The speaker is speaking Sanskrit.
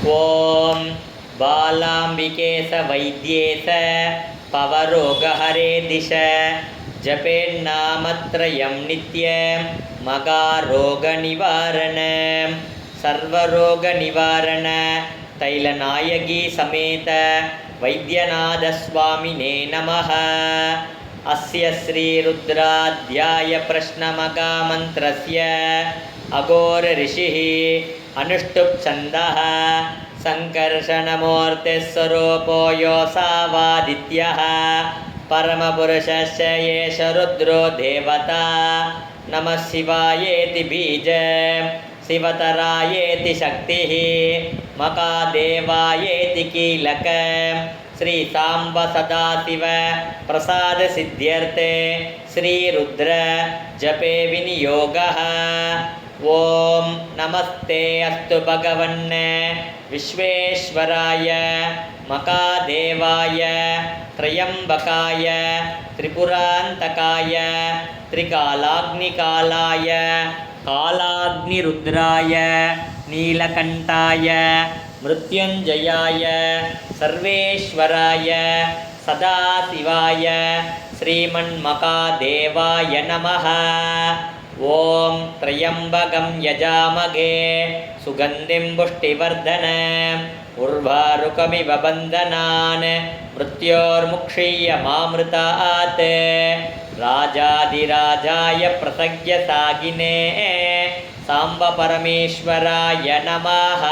ॐ बालाम्बिकेश वैद्येश पवरोगहरे दिश जपेन्नामत्रयं नित्यं मगारोगनिवारण सर्वरोगनिवारण तैलनायकी समेत वैद्यनाथस्वामिने नमः। अस्य श्रीरुद्राध्याय प्रश्नमगामन्त्रस्य अघोर ऋषिः अनुष्टुप् छन्दः संकर्षणमूर्तिस्वरूपो योऽसावादित्यः परमपुरुषस्य एष रुद्रो देवता। नमः शिवायेति बीज शिवतरायेति शक्तिः मकादेवायेति कीलक श्री सांब सदाशिव प्रसाद सिद्ध्यर्थे श्रीरुद्र जपे विनियोगः। ओम नमस्ते अस्तु भगवन्ने विश्वेश्वराय मकादेवाय त्रयंबकाय त्रिपुरांतकाय त्रिकालाग्निकालाय कालाग्निरुद्राय नीलकंठाय मृत्युंजयाय सर्वेश्वराय सदाशिवाय श्रीमन्मकादेवाय नमः। ओम त्र्यंबकं यजामहे सुगंधिं पुष्टिवर्धनम् उर्वारुकमिव बन्धनान् मृत्योर्मुक्षीयमामृतात्। राजाधिराजाय प्रसज्ञसागिने सांब परमेश्वराय नमः।